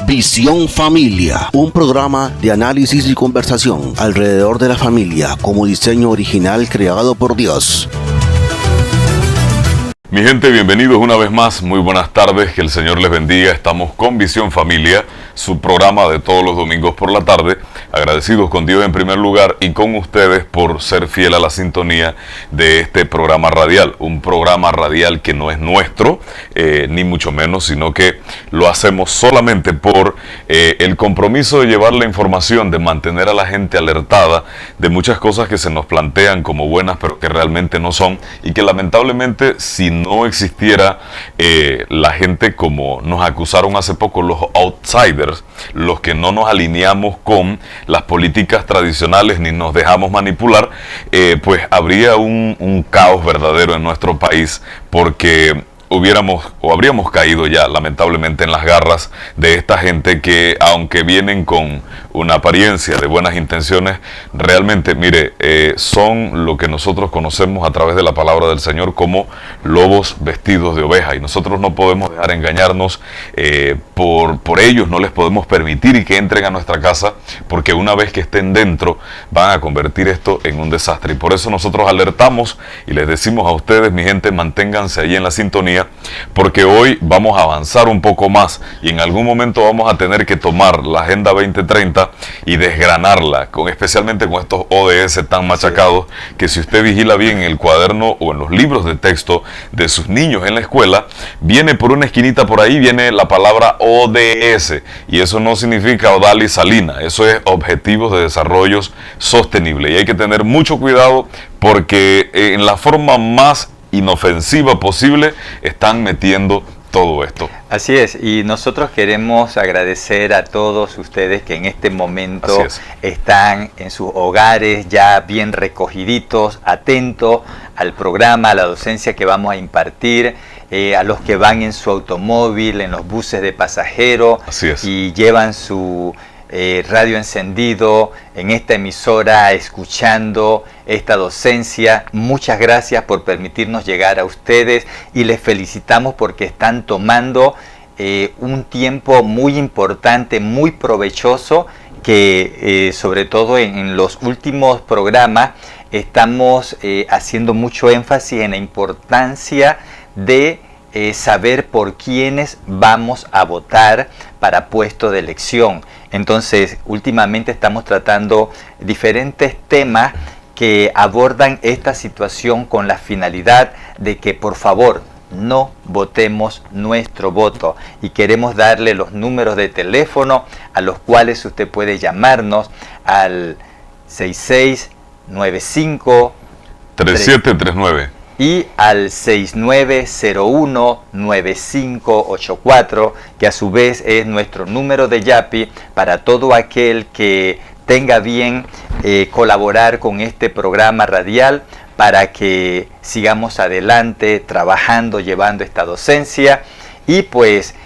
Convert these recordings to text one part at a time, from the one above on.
Visión Familia, un programa de análisis y conversación alrededor de la familia como diseño original creado por Dios. Mi gente, bienvenidos una vez más, muy buenas tardes, que el Señor les bendiga. Estamos con Visión Familia, su programa de todos los domingos por la tarde. Agradecidos con Dios en primer lugar y con ustedes por ser fiel a la sintonía de este programa radial. Un programa radial que no es nuestro, ni mucho menos, sino que lo hacemos solamente por el compromiso de llevar la información, de mantener a la gente alertada de muchas cosas que se nos plantean como buenas, pero que realmente no son, y que lamentablemente, si no existiera la gente, como nos acusaron hace poco los outsiders, los que no nos alineamos con las políticas tradicionales ni nos dejamos manipular, pues habría un caos verdadero en nuestro país, porque habríamos caído ya lamentablemente en las garras de esta gente que, aunque vienen con una apariencia de buenas intenciones, realmente, mire, son lo que nosotros conocemos a través de la palabra del Señor como lobos vestidos de oveja, y nosotros no podemos dejar engañarnos por ellos. No les podemos permitir que entren a nuestra casa, porque una vez que estén dentro van a convertir esto en un desastre, y por eso nosotros alertamos y les decimos a ustedes, mi gente, manténganse allí en la sintonía, porque hoy vamos a avanzar un poco más y en algún momento vamos a tener que tomar la Agenda 2030 y desgranarla, especialmente con estos ODS tan machacados, que si usted vigila bien en el cuaderno o en los libros de texto de sus niños en la escuela, viene por una esquinita por ahí, viene la palabra ODS, y eso no significa Odal y Salina, eso es Objetivos de Desarrollo Sostenible, y hay que tener mucho cuidado porque en la forma más inofensiva posible están metiendo todo esto. Así es, y nosotros queremos agradecer a todos ustedes que en este momento están en sus hogares ya bien recogiditos, atentos al programa, a la docencia que vamos a impartir, a los que van en su automóvil, en los buses de pasajeros y llevan su radio encendido en esta emisora, escuchando esta docencia. Muchas gracias por permitirnos llegar a ustedes y les felicitamos porque están tomando un tiempo muy importante, muy provechoso, que sobre todo en los últimos programas estamos haciendo mucho énfasis en la importancia de saber por quiénes vamos a votar para puesto de elección. Entonces, últimamente estamos tratando diferentes temas que abordan esta situación con la finalidad de que, por favor, no votemos nuestro voto. Y queremos darle los números de teléfono a los cuales usted puede llamarnos al 6695-3739 y al 6901-9584, que a su vez es nuestro número de Yapi para todo aquel que tenga bien colaborar con este programa radial para que sigamos adelante trabajando, llevando esta docencia, y pues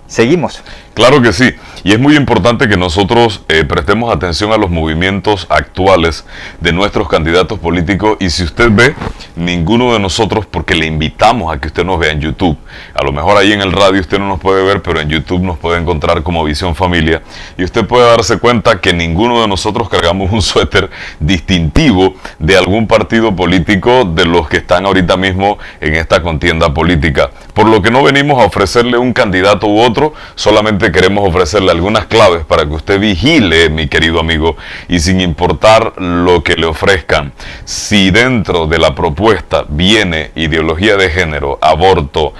seguimos. Claro que sí, y es muy importante que nosotros prestemos atención a los movimientos actuales de nuestros candidatos políticos, y si usted ve, ninguno de nosotros, porque le invitamos a que usted nos vea en YouTube, a lo mejor ahí en el radio usted no nos puede ver, pero en YouTube nos puede encontrar como Visión Familia, y usted puede darse cuenta que ninguno de nosotros cargamos un suéter distintivo de algún partido político de los que están ahorita mismo en esta contienda política, por lo que no venimos a ofrecerle un candidato u otro, solamente queremos ofrecerle algunas claves para que usted vigile, mi querido amigo, y sin importar lo que le ofrezcan, si dentro de la propuesta viene ideología de género, aborto,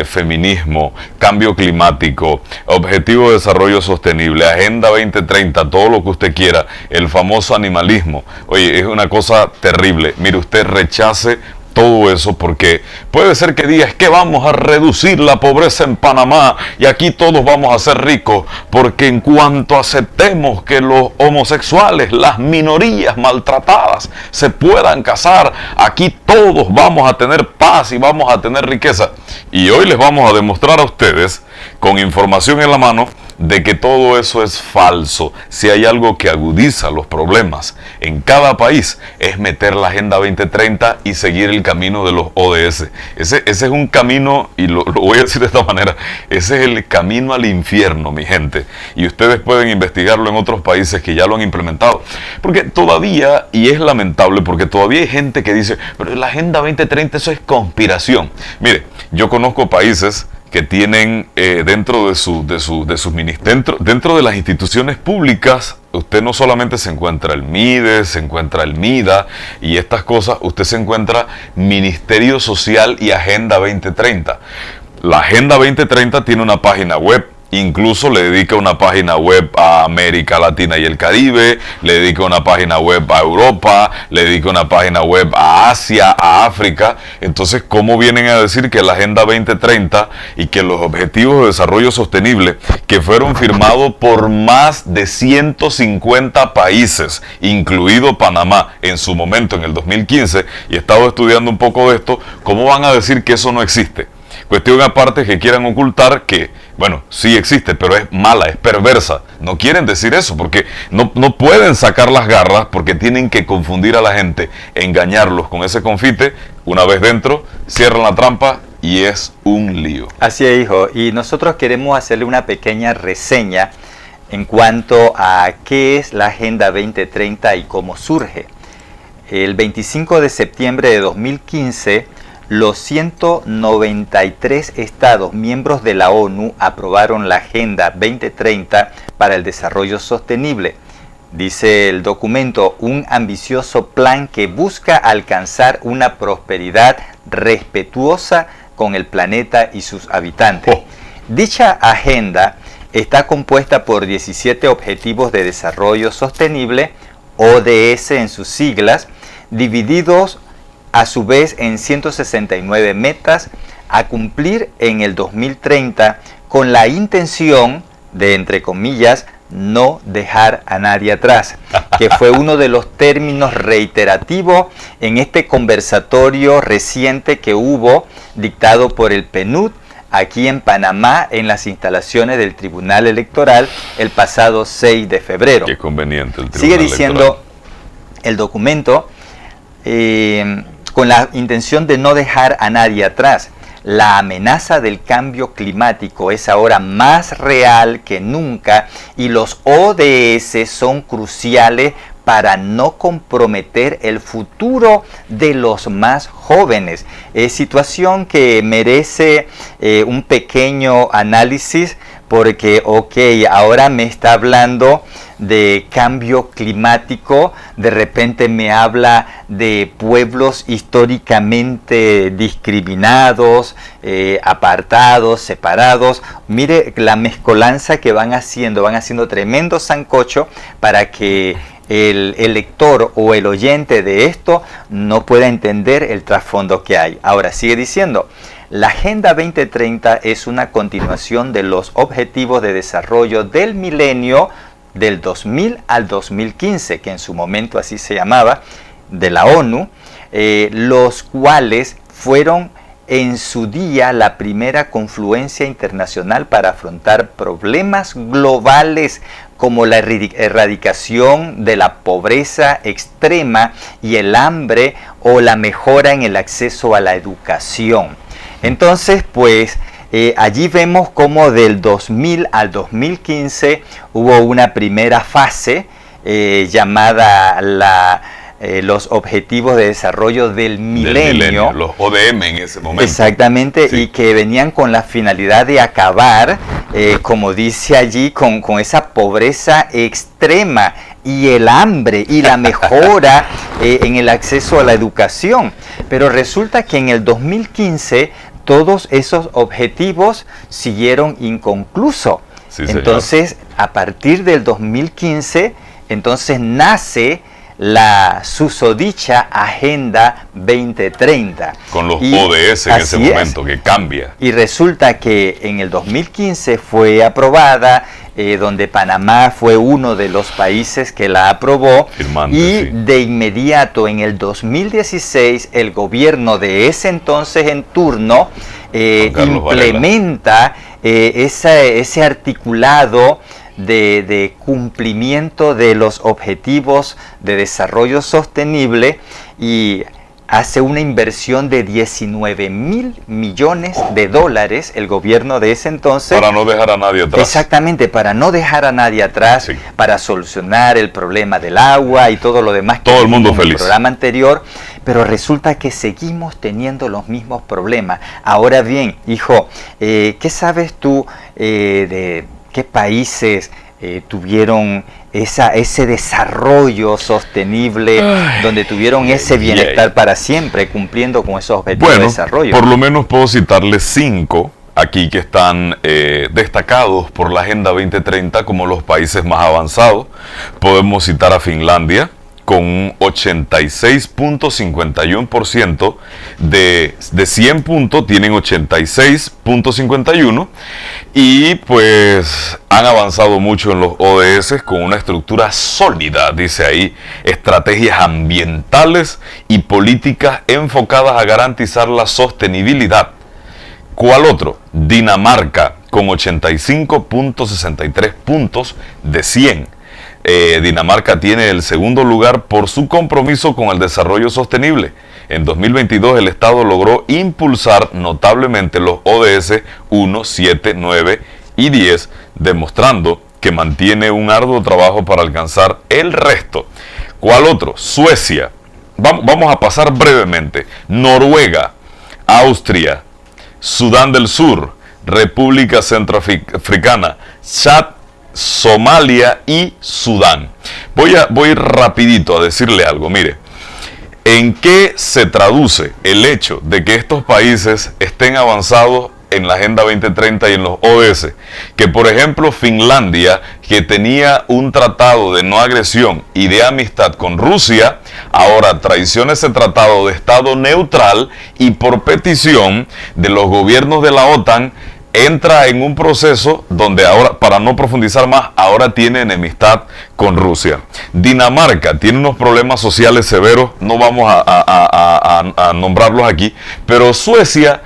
feminismo, cambio climático, objetivo de desarrollo sostenible, Agenda 2030, todo lo que usted quiera, el famoso animalismo, oye, es una cosa terrible. Mire, usted rechace todo eso, porque puede ser que diga, es que vamos a reducir la pobreza en Panamá y aquí todos vamos a ser ricos, porque en cuanto aceptemos que los homosexuales, las minorías maltratadas se puedan casar, aquí todos vamos a tener paz y vamos a tener riqueza. Y hoy les vamos a demostrar a ustedes, con información en la mano, de que todo eso es falso. Si hay algo que agudiza los problemas en cada país, es meter la Agenda 2030 y seguir el camino de los ODS. Ese es un camino, y lo voy a decir de esta manera, ese es el camino al infierno, mi gente. Y ustedes pueden investigarlo en otros países que ya lo han implementado. Porque todavía, y es lamentable, porque todavía hay gente que dice, pero la Agenda 2030 eso es conspiración. Mire, yo conozco países que tienen dentro de las instituciones públicas, usted no solamente se encuentra el MIDE, se encuentra el MIDA y estas cosas, usted se encuentra Ministerio Social y Agenda 2030. La Agenda 2030 tiene una página web. Incluso le dedica una página web a América Latina y el Caribe, le dedica una página web a Europa, le dedica una página web a Asia, a África. Entonces, ¿cómo vienen a decir que la Agenda 2030 y que los Objetivos de Desarrollo Sostenible, que fueron firmados por más de 150 países, incluido Panamá en su momento en el 2015, y he estado estudiando un poco de esto, ¿cómo van a decir que eso no existe? Cuestión aparte que quieran ocultar que, bueno, sí existe, pero es mala, es perversa. No quieren decir eso porque no pueden sacar las garras porque tienen que confundir a la gente, engañarlos con ese confite. Una vez dentro, cierran la trampa y es un lío. Así es, hijo. Y nosotros queremos hacerle una pequeña reseña en cuanto a qué es la Agenda 2030 y cómo surge. El 25 de septiembre de 2015... los 193 estados miembros de la ONU aprobaron la Agenda 2030 para el Desarrollo Sostenible. Dice el documento, un ambicioso plan que busca alcanzar una prosperidad respetuosa con el planeta y sus habitantes. Dicha agenda está compuesta por 17 Objetivos de Desarrollo Sostenible, ODS en sus siglas, divididos a su vez en 169 metas a cumplir en el 2030 con la intención de, entre comillas, no dejar a nadie atrás, que fue uno de los términos reiterativos en este conversatorio reciente que hubo dictado por el PNUD aquí en Panamá en las instalaciones del Tribunal Electoral el pasado 6 de febrero. Qué conveniente el Tribunal Sigue diciendo Electoral. El documento, con la intención de no dejar a nadie atrás. La amenaza del cambio climático es ahora más real que nunca y los ODS son cruciales para no comprometer el futuro de los más jóvenes. Situación que merece un pequeño análisis porque, ahora me está hablando de cambio climático, de repente me habla de pueblos históricamente discriminados, apartados, separados. Mire la mezcolanza que van haciendo tremendo sancocho para que el lector o el oyente de esto no pueda entender el trasfondo que hay. Ahora sigue diciendo, la Agenda 2030 es una continuación de los Objetivos de Desarrollo del Milenio del 2000 al 2015, que en su momento así se llamaba, de la ONU, los cuales fueron en su día la primera confluencia internacional para afrontar problemas globales como la erradicación de la pobreza extrema y el hambre o la mejora en el acceso a la educación. Entonces, pues, allí vemos cómo del 2000 al 2015 hubo una primera fase llamada los Objetivos de Desarrollo del Milenio, los ODM en ese momento. Exactamente, sí. Y que venían con la finalidad de acabar, como dice allí, con esa pobreza extrema y el hambre y la mejora en el acceso a la educación. Pero resulta que en el 2015 todos esos objetivos siguieron inconclusos. Sí, entonces, a partir del 2015, entonces nace la susodicha Agenda 2030. Con los ODS en ese momento, que cambia. Y resulta que en el 2015 fue aprobada, donde Panamá fue uno de los países que la aprobó. Firmante, y sí. De inmediato, en el 2016, el gobierno de ese entonces en turno implementa ese articulado de cumplimiento de los objetivos de desarrollo sostenible y hace una inversión de 19.000 millones de dólares el gobierno de ese entonces. Para no dejar a nadie atrás. Exactamente, para no dejar a nadie atrás, sí, para solucionar el problema del agua y todo lo demás. Todo el mundo feliz. En el programa anterior, pero resulta que seguimos teniendo los mismos problemas. Ahora bien, hijo, ¿qué sabes tú de qué países tuvieron ese desarrollo sostenible, donde tuvieron ese bienestar para siempre, cumpliendo con esos objetivos de desarrollo? Por lo menos puedo citarles 5 aquí que están destacados por la Agenda 2030 como los países más avanzados. Podemos citar a Finlandia, con un 86.51% de 100 puntos, tienen 86.51, y pues han avanzado mucho en los ODS con una estructura sólida, dice ahí, estrategias ambientales y políticas enfocadas a garantizar la sostenibilidad. ¿Cuál otro? Dinamarca, con 85.63 puntos de 100. Dinamarca tiene el segundo lugar por su compromiso con el desarrollo sostenible. En 2022 el Estado logró impulsar notablemente los ODS 1, 7, 9 y 10, demostrando que mantiene un arduo trabajo para alcanzar el resto. ¿Cuál otro? Suecia. Vamos a pasar brevemente. Noruega, Austria, Sudán del Sur, República Centroafricana, Chad, Somalia y Sudán. Voy rapidito a decirle algo. Mire, ¿en qué se traduce el hecho de que estos países estén avanzados en la Agenda 2030 y en los ODS? Que por ejemplo Finlandia, que tenía un tratado de no agresión y de amistad con Rusia, ahora traiciona ese tratado de estado neutral y por petición de los gobiernos de la OTAN entra en un proceso donde ahora, para no profundizar más, ahora tiene enemistad con Rusia. Dinamarca tiene unos problemas sociales severos, no vamos a nombrarlos aquí, pero Suecia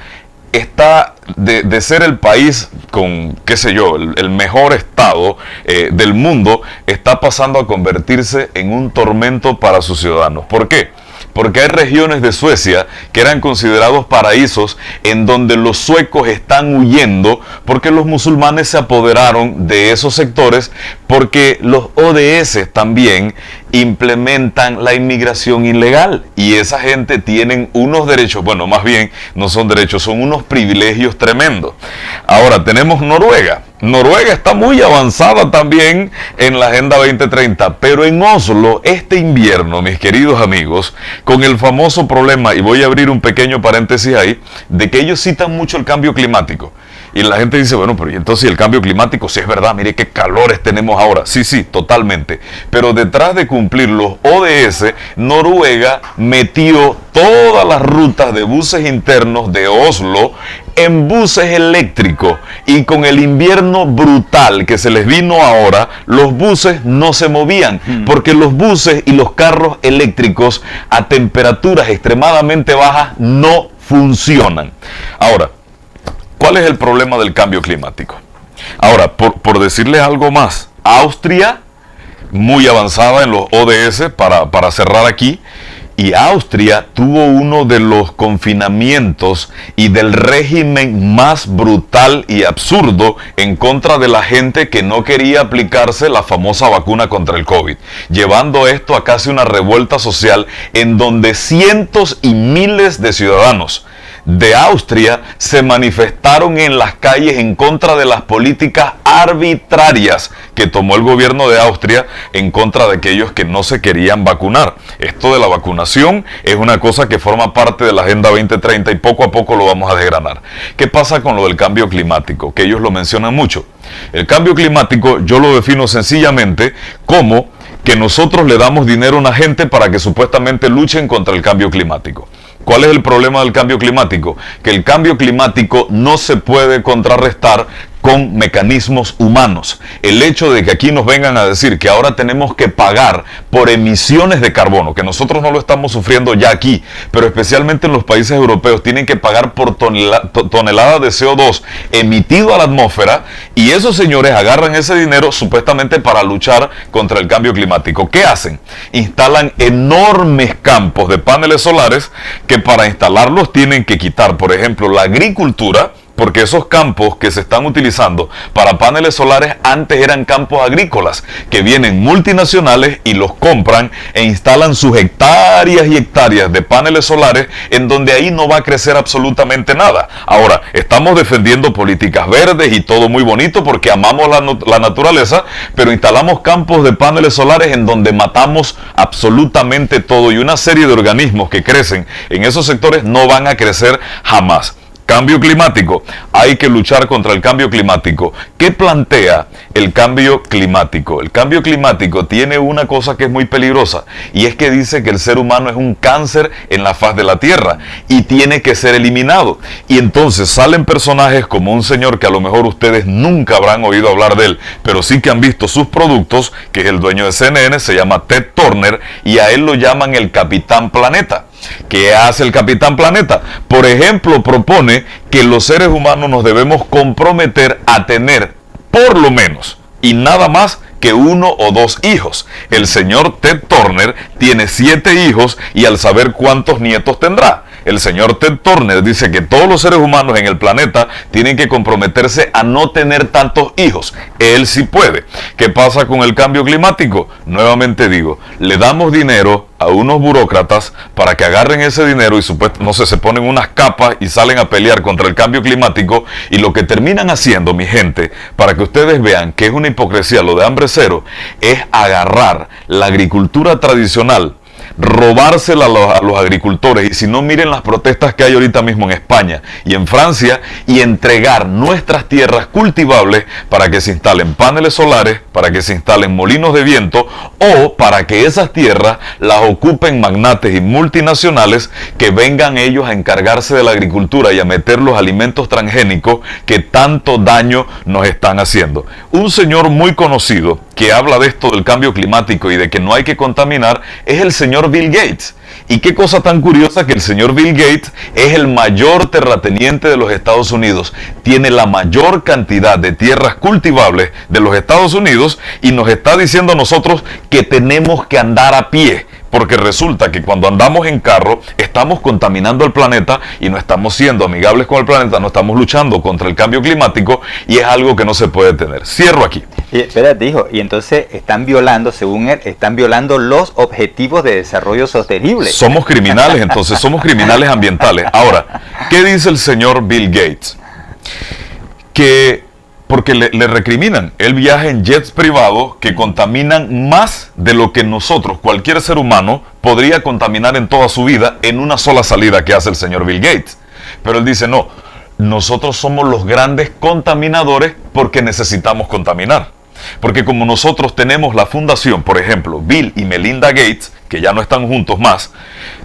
está de ser el país con, qué sé yo, el mejor estado del mundo, está pasando a convertirse en un tormento para sus ciudadanos. ¿Por qué? Porque hay regiones de Suecia que eran considerados paraísos en donde los suecos están huyendo porque los musulmanes se apoderaron de esos sectores, porque los ODS también implementan la inmigración ilegal y esa gente tienen unos derechos, bueno, más bien no son derechos, son unos privilegios tremendos. Ahora tenemos Noruega. Noruega está muy avanzada también en la Agenda 2030, pero en Oslo este invierno, mis queridos amigos, con el famoso problema, y voy a abrir un pequeño paréntesis ahí, de que ellos citan mucho el cambio climático. Y la gente dice, bueno, pero ¿y entonces el cambio climático? Si es verdad, mire qué calores tenemos ahora. Sí, totalmente. Pero detrás de cumplir los ODS, Noruega metió todas las rutas de buses internos de Oslo en buses eléctricos. Y con el invierno brutal que se les vino ahora, los buses no se movían. Porque los buses y los carros eléctricos a temperaturas extremadamente bajas no funcionan. Ahora, ¿cuál es el problema del cambio climático? Ahora, por decirles algo más, Austria, muy avanzada en los ODS, para cerrar aquí, y Austria tuvo uno de los confinamientos y del régimen más brutal y absurdo en contra de la gente que no quería aplicarse la famosa vacuna contra el COVID, llevando esto a casi una revuelta social en donde cientos y miles de ciudadanos de Austria se manifestaron en las calles en contra de las políticas arbitrarias que tomó el gobierno de Austria en contra de aquellos que no se querían vacunar. Esto de la vacunación es una cosa que forma parte de la Agenda 2030 y poco a poco lo vamos a desgranar. ¿Qué pasa con lo del cambio climático? Que ellos lo mencionan mucho. El cambio climático yo lo defino sencillamente como que nosotros le damos dinero a una gente para que supuestamente luchen contra el cambio climático. ¿Cuál es el problema del cambio climático? Que el cambio climático no se puede contrarrestar con mecanismos humanos. El hecho de que aquí nos vengan a decir que ahora tenemos que pagar por emisiones de carbono, que nosotros no lo estamos sufriendo ya aquí, pero especialmente en los países europeos tienen que pagar por toneladas de CO2 emitido a la atmósfera, y esos señores agarran ese dinero supuestamente para luchar contra el cambio climático. ¿Qué hacen? Instalan enormes campos de paneles solares que para instalarlos tienen que quitar, por ejemplo, la agricultura, porque esos campos que se están utilizando para paneles solares antes eran campos agrícolas, que vienen multinacionales y los compran e instalan sus hectáreas y hectáreas de paneles solares en donde ahí no va a crecer absolutamente nada. Ahora, estamos defendiendo políticas verdes y todo muy bonito porque amamos la naturaleza, pero instalamos campos de paneles solares en donde matamos absolutamente todo, y una serie de organismos que crecen en esos sectores no van a crecer jamás. Cambio climático. Hay que luchar contra el cambio climático. ¿Qué plantea el cambio climático? El cambio climático tiene una cosa que es muy peligrosa, y es que dice que el ser humano es un cáncer en la faz de la Tierra y tiene que ser eliminado. Y entonces salen personajes como un señor que a lo mejor ustedes nunca habrán oído hablar de él, pero sí que han visto sus productos, que es el dueño de CNN, se llama Ted Turner, y a él lo llaman el Capitán Planeta. ¿Qué hace el Capitán Planeta? Por ejemplo, propone que los seres humanos nos debemos comprometer a tener por lo menos y nada más que 1 o 2 hijos. El señor Ted Turner tiene 7 hijos y al saber cuántos nietos tendrá. El señor Ted Turner dice que todos los seres humanos en el planeta tienen que comprometerse a no tener tantos hijos. Él sí puede. ¿Qué pasa con el cambio climático? Nuevamente digo, le damos dinero a unos burócratas para que agarren ese dinero y se ponen unas capas y salen a pelear contra el cambio climático, y lo que terminan haciendo, mi gente, para que ustedes vean que es una hipocresía lo de Hambre Cero, es agarrar la agricultura tradicional, robársela a los agricultores, y si no, miren las protestas que hay ahorita mismo en España y en Francia, y entregar nuestras tierras cultivables para que se instalen paneles solares, para que se instalen molinos de viento, o para que esas tierras las ocupen magnates y multinacionales que vengan ellos a encargarse de la agricultura y a meter los alimentos transgénicos que tanto daño nos están haciendo. Un señor muy conocido que habla de esto del cambio climático y de que no hay que contaminar es el señor Bill Gates. Y qué cosa tan curiosa que el señor Bill Gates es el mayor terrateniente de los Estados Unidos, tiene la mayor cantidad de tierras cultivables de los Estados Unidos, y nos está diciendo a nosotros que tenemos que andar a pie, porque resulta que cuando andamos en carro estamos contaminando el planeta y no estamos siendo amigables con el planeta, no estamos luchando contra el cambio climático, y es algo que no se puede tener. Cierro aquí. Y espérate, hijo, y entonces están violando, según él, están violando los objetivos de desarrollo sostenible. Somos criminales, entonces somos criminales ambientales. Ahora, ¿qué dice el señor Bill Gates? Que porque le recriminan, él viaja en jets privados que contaminan más de lo que nosotros, cualquier ser humano, podría contaminar en toda su vida en una sola salida que hace el señor Bill Gates. Pero él dice, no, nosotros somos los grandes contaminadores porque necesitamos contaminar. Porque como nosotros tenemos la fundación, por ejemplo, Bill y Melinda Gates, que ya no están juntos más,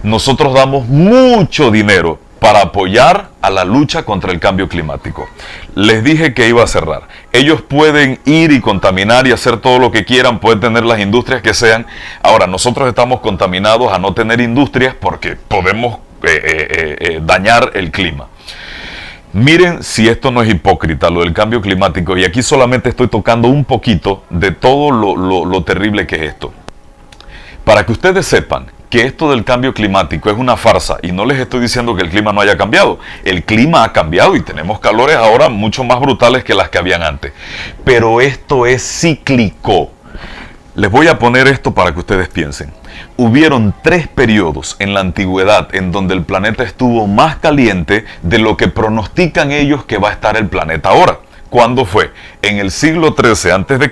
nosotros damos mucho dinero para apoyar a la lucha contra el cambio climático. Les dije que iba a cerrar. Ellos pueden ir y contaminar y hacer todo lo que quieran, pueden tener las industrias que sean. Ahora, nosotros estamos contaminados a no tener industrias porque podemos dañar el clima. Miren si esto no es hipócrita, lo del cambio climático, y aquí solamente estoy tocando un poquito de todo lo terrible que es esto. Para que ustedes sepan que esto del cambio climático es una farsa, y no les estoy diciendo que el clima no haya cambiado. El clima ha cambiado y tenemos calores ahora mucho más brutales que las que habían antes. Pero esto es cíclico. Les voy a poner esto para que ustedes piensen. Hubieron 3 periodos en la antigüedad en donde el planeta estuvo más caliente de lo que pronostican ellos que va a estar el planeta ahora. ¿Cuándo fue? En el siglo XIII a.C.,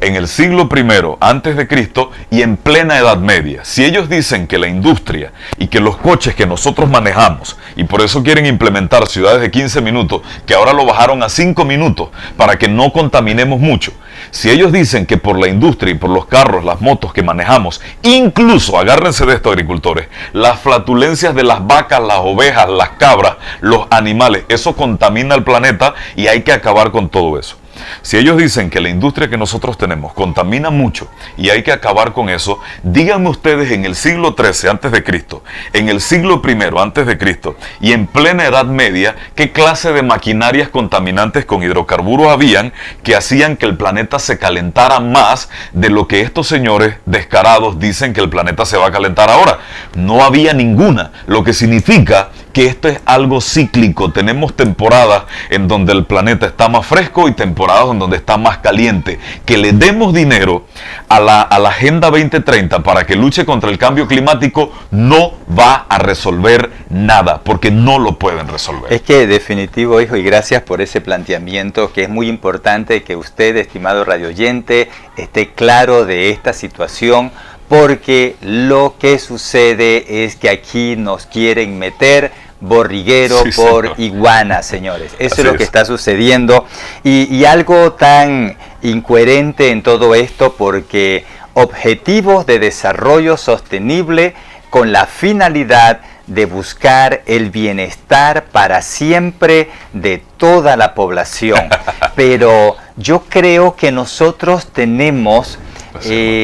en el siglo I a.C. y en plena Edad Media. Si ellos dicen que la industria y que los coches que nosotros manejamos, y por eso quieren implementar ciudades de 15 minutos, que ahora lo bajaron a 5 minutos para que no contaminemos mucho, Si ellos dicen que por la industria y por los carros, las motos que manejamos, incluso, agárrense de esto, agricultores, las flatulencias de las vacas, las ovejas, las cabras, los animales, eso contamina el planeta y hay que acabar con todo eso. Si ellos dicen que la industria que nosotros tenemos contamina mucho y hay que acabar con eso, díganme ustedes en el siglo XIII antes de Cristo, en el siglo I antes de Cristo y en plena Edad Media, qué clase de maquinarias contaminantes con hidrocarburos habían que hacían que el planeta se calentara más de lo que estos señores descarados dicen que el planeta se va a calentar ahora. No había ninguna, lo que significa que esto es algo cíclico. Tenemos temporadas en donde el planeta está más fresco y temporadas en donde está más caliente. Que le demos dinero a la Agenda 2030 para que luche contra el cambio climático no va a resolver nada, porque no lo pueden resolver. Es que definitivo, hijo, y gracias por ese planteamiento, que es muy importante que usted, estimado radioyente, esté claro de esta situación, porque lo que sucede es que aquí nos quieren meter borriguero por iguana, señores. Eso es lo que está sucediendo. Y algo tan incoherente en todo esto, porque objetivos de desarrollo sostenible con la finalidad de buscar el bienestar para siempre de toda la población. Pero yo creo que nosotros tenemos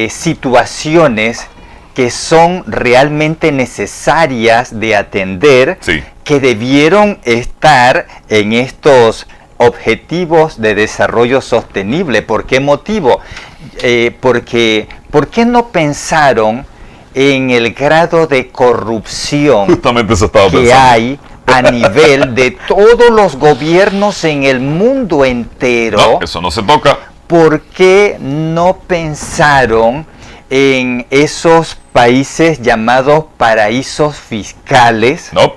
situaciones que son realmente necesarias de atender, que debieron estar en estos objetivos de desarrollo sostenible. ¿Por qué motivo? Porque ¿por qué no pensaron en el grado de corrupción justamente eso estaba que hay a nivel de todos los gobiernos en el mundo entero? No, eso no se toca. ¿Por qué no pensaron en esos países llamados paraísos fiscales? No.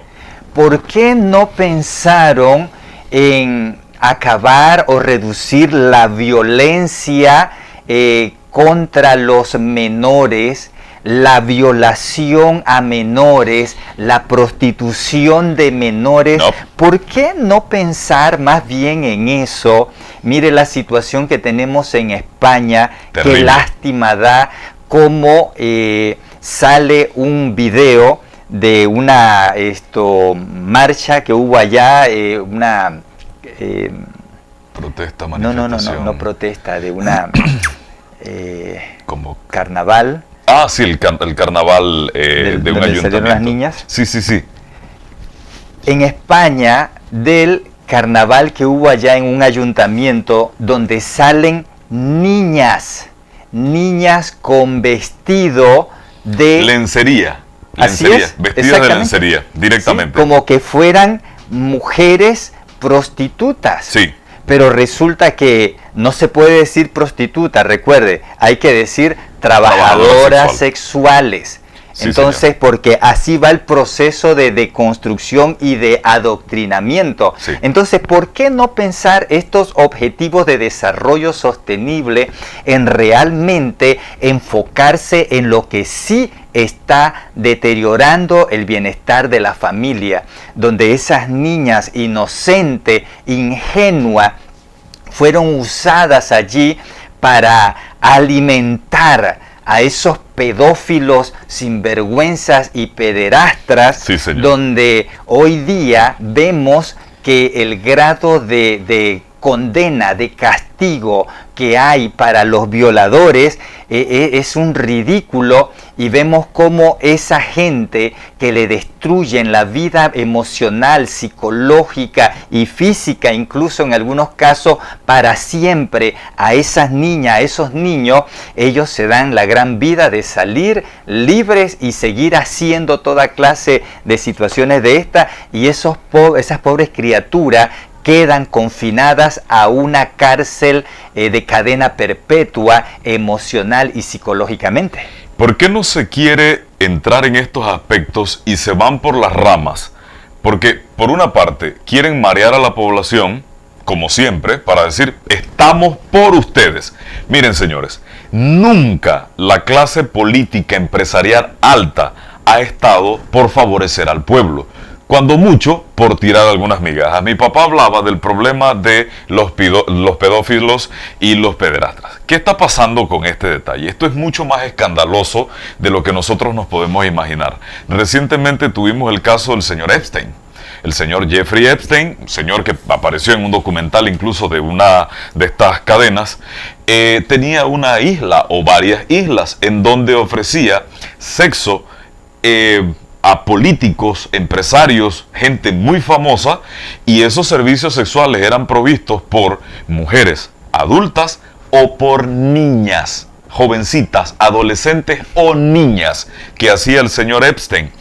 ¿Por qué no pensaron en acabar o reducir la violencia contra los menores, la violación a menores, la prostitución de menores? No. ¿Por qué no pensar más bien en eso? Mire la situación que tenemos en España. Terrible. Qué lástima da cómo sale un video de una marcha que hubo allá, una protesta, manifestación. No protesta, de una como carnaval. Ah, sí, el carnaval de un ayuntamiento. ¿Salieron las niñas? Sí. En España, del carnaval que hubo allá en un ayuntamiento, donde salen niñas con vestido de lencería. Así es, vestidas de lencería, directamente. Sí, como que fueran mujeres prostitutas. Sí. Pero resulta que no se puede decir prostituta, recuerde, hay que decir trabajadoras sexuales. Sí, entonces, señor. porque así va el proceso de deconstrucción y de adoctrinamiento. Sí. Entonces, ¿por qué no pensar estos objetivos de desarrollo sostenible en realmente enfocarse en lo que sí está deteriorando el bienestar de la familia, donde esas niñas inocentes, ingenuas, fueron usadas allí para alimentar a esos pedófilos sinvergüenzas y pederastras, sí, donde hoy día vemos que el grado de condena, de castigo que hay para los violadores es un ridículo, y vemos cómo esa gente que le destruyen la vida emocional, psicológica y física, incluso en algunos casos para siempre, a esas niñas, a esos niños, ellos se dan la gran vida de salir libres y seguir haciendo toda clase de situaciones de esta, y esas pobres criaturas quedan confinadas a una cárcel de cadena perpetua, emocional y psicológicamente. ¿Por qué no se quiere entrar en estos aspectos y se van por las ramas? Porque, por una parte, quieren marear a la población, como siempre, para decir, estamos por ustedes. Miren, señores, nunca la clase política empresarial alta ha estado por favorecer al pueblo. cuando mucho por tirar algunas migajas. Mi papá hablaba del problema de los pedófilos y los pederastas. ¿Qué está pasando con este detalle? Esto es mucho más escandaloso de lo que nosotros nos podemos imaginar. Recientemente tuvimos el caso del señor Epstein. El señor Jeffrey Epstein, un señor que apareció en un documental incluso de una de estas cadenas, tenía una isla o varias islas en donde ofrecía sexo a políticos, empresarios, gente muy famosa, y esos servicios sexuales eran provistos por mujeres adultas o por niñas, jovencitas, adolescentes o niñas, que hacía el señor Epstein,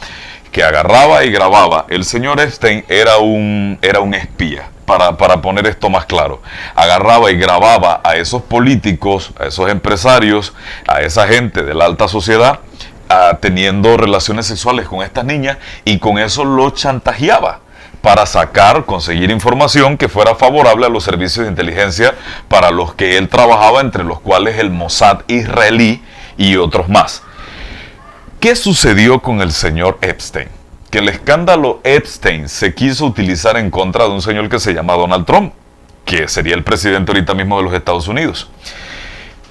que agarraba y grababa. El señor Epstein era un espía, para poner esto más claro. Agarraba y grababa a esos políticos, a esos empresarios, a esa gente de la alta sociedad, teniendo relaciones sexuales con estas niñas, y con eso lo chantajeaba para conseguir información que fuera favorable a los servicios de inteligencia para los que él trabajaba, entre los cuales el Mossad israelí y otros más. ¿Qué sucedió con el señor Epstein? Que el escándalo Epstein se quiso utilizar en contra de un señor que se llama Donald Trump, que sería el presidente ahorita mismo de los Estados Unidos.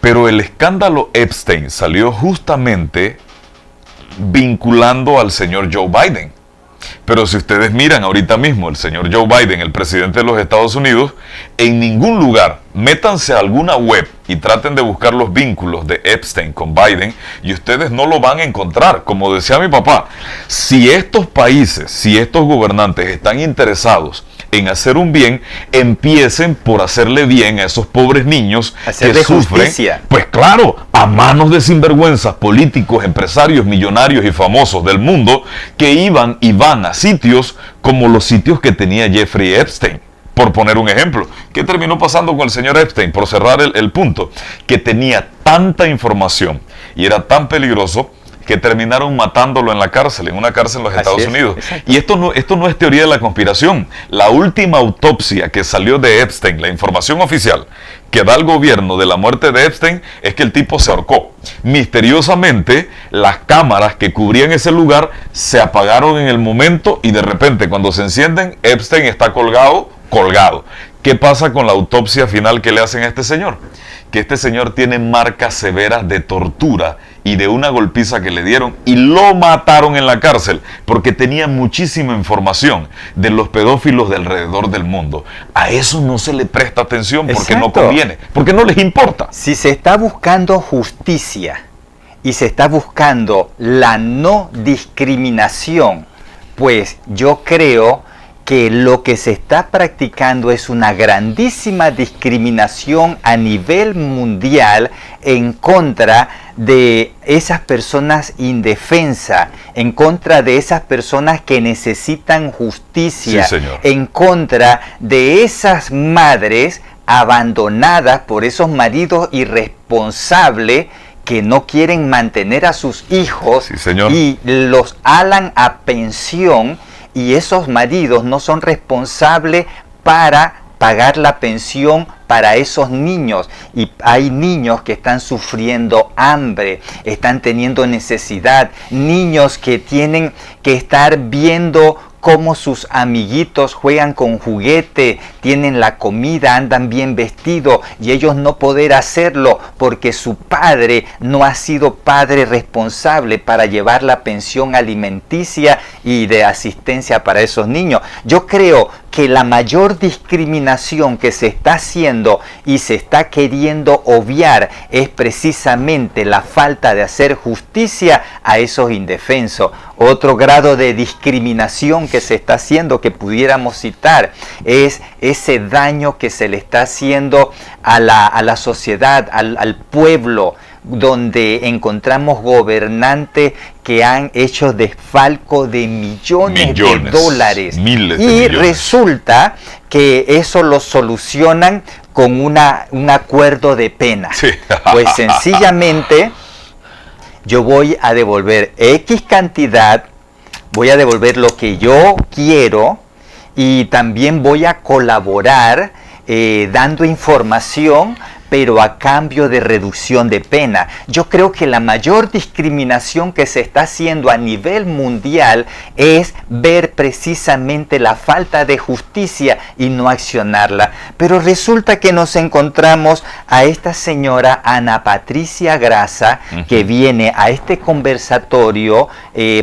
Pero el escándalo Epstein salió justamente vinculando al señor Joe Biden. Pero si ustedes miran ahorita mismo, el señor Joe Biden, el presidente de los Estados Unidos, en ningún lugar, métanse a alguna web y traten de buscar los vínculos de Epstein con Biden, y ustedes no lo van a encontrar. Como decía mi papá, si estos países, si estos gobernantes están interesados en hacer un bien, empiecen por hacerle bien a esos pobres niños que sufren, justicia. Pues claro, a manos de sinvergüenzas políticos, empresarios, millonarios y famosos del mundo, que iban y van a sitios como los sitios que tenía Jeffrey Epstein. Por poner un ejemplo, ¿qué terminó pasando con el señor Epstein? Por cerrar el punto, que tenía tanta información y era tan peligroso que terminaron matándolo en la cárcel, en una cárcel en los Estados Unidos. Exacto. Y esto no es teoría de la conspiración. La última autopsia que salió de Epstein, la información oficial que da el gobierno de la muerte de Epstein, es que el tipo se ahorcó. Misteriosamente, las cámaras que cubrían ese lugar se apagaron en el momento, y de repente cuando se encienden, Epstein está colgado. ¿Qué pasa con la autopsia final que le hacen a este señor? Que este señor tiene marcas severas de tortura y de una golpiza que le dieron, y lo mataron en la cárcel porque tenía muchísima información de los pedófilos de alrededor del mundo. A eso no se le presta atención porque no conviene, porque no les importa. Si se está buscando justicia y se está buscando la no discriminación, pues yo creo que lo que se está practicando es una grandísima discriminación a nivel mundial en contra de esas personas indefensas, en contra de esas personas que necesitan justicia, sí, señor, en contra de esas madres abandonadas por esos maridos irresponsables que no quieren mantener a sus hijos, sí, señor, y los alan a pensión. Y esos maridos no son responsables para pagar la pensión para esos niños. Y hay niños que están sufriendo hambre, están teniendo necesidad, niños que tienen que estar viendo cómo sus amiguitos juegan con juguete, tienen la comida, andan bien vestidos, y ellos no poder hacerlo porque su padre no ha sido padre responsable para llevar la pensión alimenticia y de asistencia para esos niños. Yo creo que la mayor discriminación que se está haciendo y se está queriendo obviar es precisamente la falta de hacer justicia a esos indefensos. Otro grado de discriminación que se está haciendo, que pudiéramos citar, es ese daño que se le está haciendo a la sociedad, al pueblo, donde encontramos gobernantes que han hecho desfalco de millones de dólares. Miles de y millones. Resulta que eso lo solucionan con un acuerdo de pena. Sí. Pues sencillamente yo voy a devolver X cantidad, voy a devolver lo que yo quiero, y también voy a colaborar dando información pero a cambio de reducción de pena. Yo creo que la mayor discriminación que se está haciendo a nivel mundial es ver precisamente la falta de justicia y no accionarla. Pero resulta que nos encontramos a esta señora Ana Patricia Graça, que viene a este conversatorio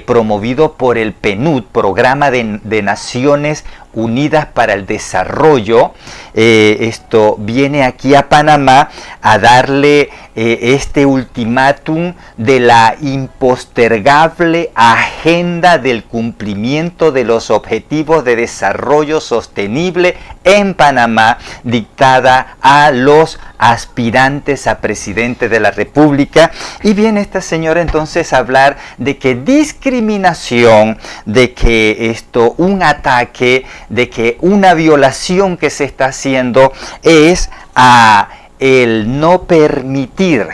promovido por el PNUD, Programa de Naciones Unidas para el Desarrollo. Esto viene aquí a Panamá a darle este ultimátum de la impostergable agenda del cumplimiento de los objetivos de desarrollo sostenible en Panamá, dictada a los aspirantes a presidente de la República. Y viene esta señora entonces a hablar de que discriminación, de que un ataque, de que una violación que se está haciendo es a el no permitir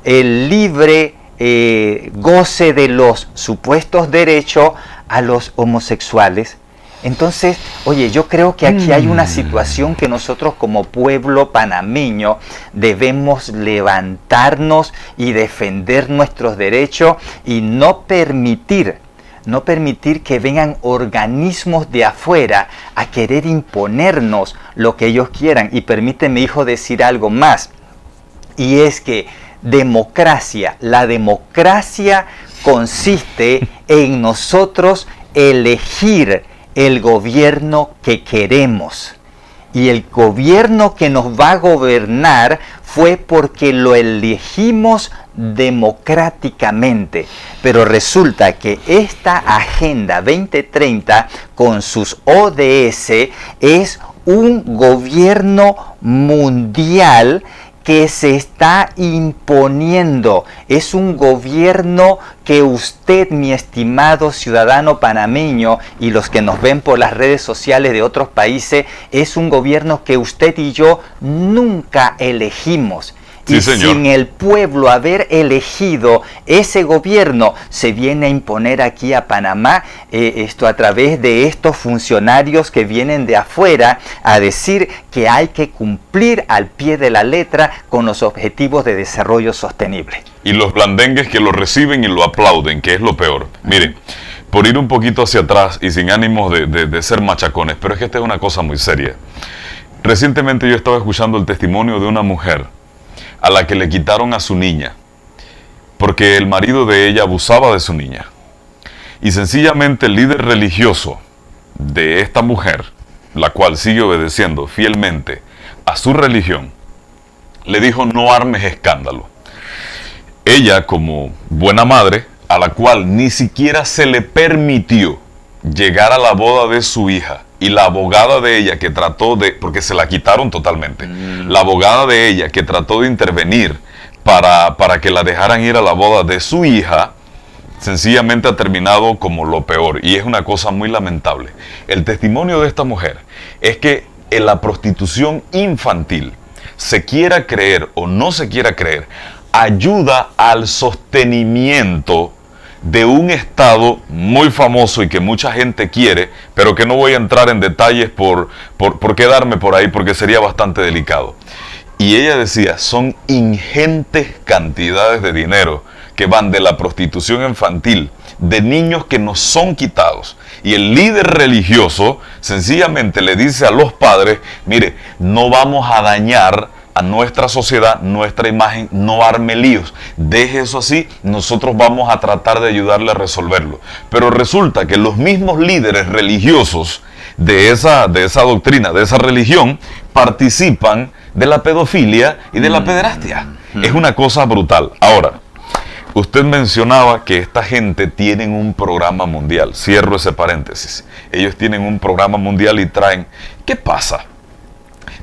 el libre goce de los supuestos derechos a los homosexuales. Entonces, oye, yo creo que aquí hay una situación que nosotros como pueblo panameño debemos levantarnos y defender nuestros derechos y no permitir que vengan organismos de afuera a querer imponernos lo que ellos quieran. Y permíteme, hijo, decir algo más. Y es que la democracia consiste en nosotros elegir el gobierno que queremos. Y el gobierno que nos va a gobernar fue porque lo elegimos democráticamente. Pero resulta que esta Agenda 2030 con sus ODS es un gobierno mundial que se está imponiendo. Es un gobierno que usted, mi estimado ciudadano panameño, y los que nos ven por las redes sociales de otros países, es un gobierno que usted y yo nunca elegimos. Sí, y señor. sin el pueblo haber elegido ese gobierno, se viene a imponer aquí a Panamá esto a través de estos funcionarios que vienen de afuera a decir que hay que cumplir al pie de la letra con los objetivos de desarrollo sostenible. Y los blandengues que lo reciben y lo aplauden, que es lo peor. Miren, por ir un poquito hacia atrás y sin ánimos de ser machacones, pero es que esta es una cosa muy seria. Recientemente yo estaba escuchando el testimonio de una mujer a la que le quitaron a su niña, porque el marido de ella abusaba de su niña. Y sencillamente el líder religioso de esta mujer, la cual sigue obedeciendo fielmente a su religión, le dijo: no armes escándalo. Ella, como buena madre, a la cual ni siquiera se le permitió llegar a la boda de su hija, y la abogada de ella que trató de, porque se la quitaron totalmente, la abogada de ella que trató de intervenir para que la dejaran ir a la boda de su hija, sencillamente ha terminado como lo peor, y es una cosa muy lamentable. El testimonio de esta mujer es que en la prostitución infantil, se quiera creer o no se quiera creer, ayuda al sostenimiento de un estado muy famoso y que mucha gente quiere, pero que no voy a entrar en detalles por quedarme por ahí, porque sería bastante delicado. Y ella decía, son ingentes cantidades de dinero que van de la prostitución infantil, de niños que nos son quitados. Y el líder religioso sencillamente le dice a los padres: mire, no vamos a dañar a nuestra sociedad, nuestra imagen, no arme líos, deje eso así, nosotros vamos a tratar de ayudarle a resolverlo. Pero resulta que los mismos líderes religiosos de esa doctrina, de esa religión, participan de la pedofilia y de la pederastia. Es una cosa brutal. Ahora, usted mencionaba que esta gente tienen un programa mundial. Cierro ese paréntesis. Ellos tienen un programa mundial y traen... ¿Qué pasa?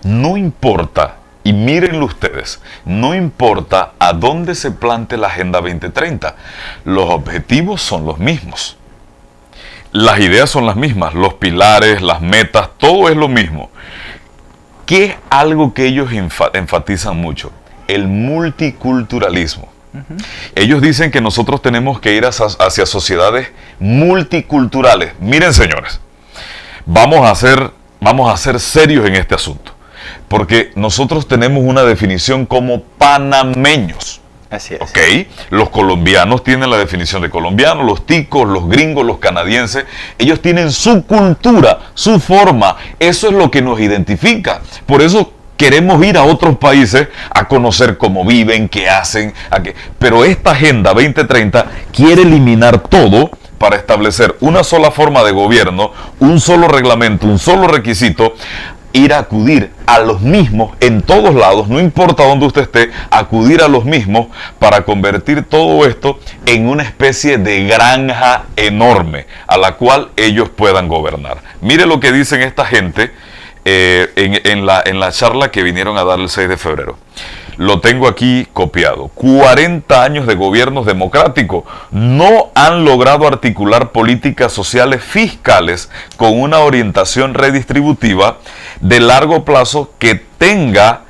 No importa, y mírenlo ustedes, no importa a dónde se plante la Agenda 2030, los objetivos son los mismos. Las ideas son las mismas, los pilares, las metas, todo es lo mismo. ¿Qué es algo que ellos enfatizan mucho? El multiculturalismo. Ellos dicen que nosotros tenemos que ir hacia sociedades multiculturales. Miren, señores, vamos a ser serios en este asunto. porque nosotros tenemos una definición como panameños. Así es. ¿Ok? Los colombianos tienen la definición de colombianos, los ticos, los gringos, los canadienses, ellos tienen su cultura, su forma, eso es lo que nos identifica. Por eso queremos ir a otros países a conocer cómo viven, qué hacen, pero esta Agenda 2030 quiere eliminar todo para establecer una sola forma de gobierno, un solo reglamento, un solo requisito, ir a acudir a los mismos en todos lados, no importa dónde usted esté, acudir a los mismos para convertir todo esto en una especie de granja enorme a la cual ellos puedan gobernar. Mire lo que dicen esta gente en la charla que vinieron a dar el 6 de febrero. Lo tengo aquí copiado. 40 años de gobiernos democráticos no han logrado articular políticas sociales fiscales con una orientación redistributiva de largo plazo que tenga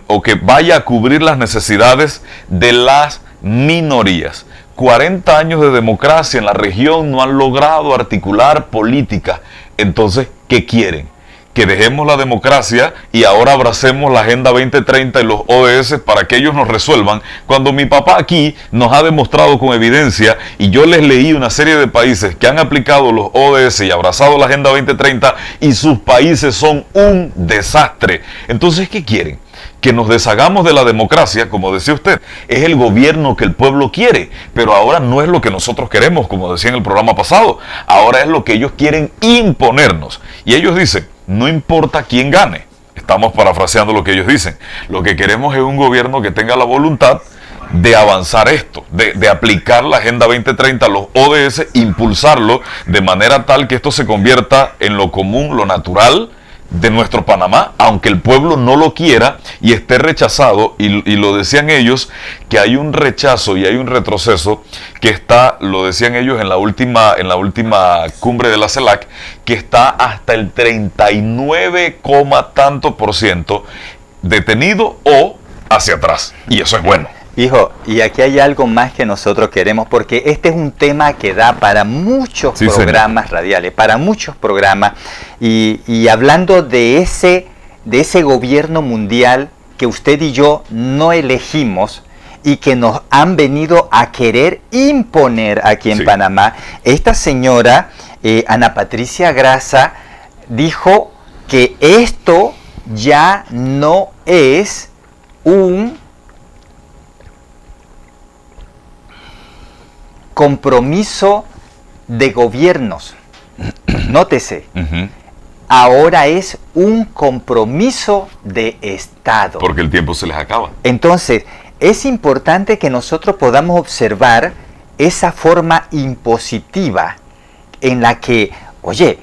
o que vaya a cubrir las necesidades de las minorías. 40 años de democracia en la región no han logrado articular políticas. Entonces, ¿qué quieren? Que dejemos la democracia y ahora abracemos la Agenda 2030 y los ODS para que ellos nos resuelvan, cuando mi papá aquí nos ha demostrado con evidencia, y yo les leí una serie de países que han aplicado los ODS y abrazado la Agenda 2030 y sus países son un desastre. Entonces, ¿qué quieren? Que nos deshagamos de la democracia, como decía usted, es el gobierno que el pueblo quiere, pero ahora no es lo que nosotros queremos, como decía en el programa pasado, ahora es lo que ellos quieren imponernos. Y ellos dicen, no importa quién gane, estamos parafraseando lo que ellos dicen, lo que queremos es un gobierno que tenga la voluntad de avanzar esto, de aplicar la Agenda 2030, los ODS, impulsarlo de manera tal que esto se convierta en lo común, lo natural de nuestro Panamá, aunque el pueblo no lo quiera y esté rechazado, y lo decían ellos, que hay un rechazo y hay un retroceso que está, lo decían ellos en la última cumbre de la CELAC, que está hasta el 39, tanto % detenido o hacia atrás, y eso es bueno. Hijo, y aquí hay algo más que nosotros queremos, porque este es un tema que da para muchos programas radiales, para muchos programas, y hablando de ese gobierno mundial que usted y yo no elegimos y que nos han venido a querer imponer aquí en Panamá, esta señora, Ana Patricia Graza, dijo que esto ya no es un compromiso de gobiernos. Nótese, ahora es un compromiso de Estado. Porque el tiempo se les acaba. Entonces, es importante que nosotros podamos observar esa forma impositiva en la que, oye,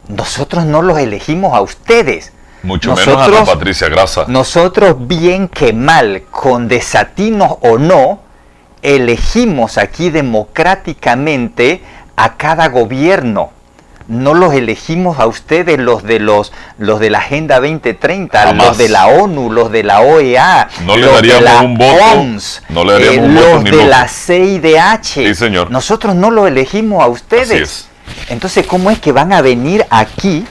nosotros no los elegimos a ustedes. Mucho menos a Ana Patricia Graza. Nosotros, bien que mal, con desatinos o no, elegimos aquí democráticamente a cada gobierno. No los elegimos a ustedes, los de la Agenda 2030, jamás. Los de la ONU, los de la OEA, no le daríamos un voto, OMS, no le daríamos un voto, los de la CIDH. Sí, señor. Nosotros no los elegimos a ustedes. Así es. Entonces, ¿cómo es que van a venir aquí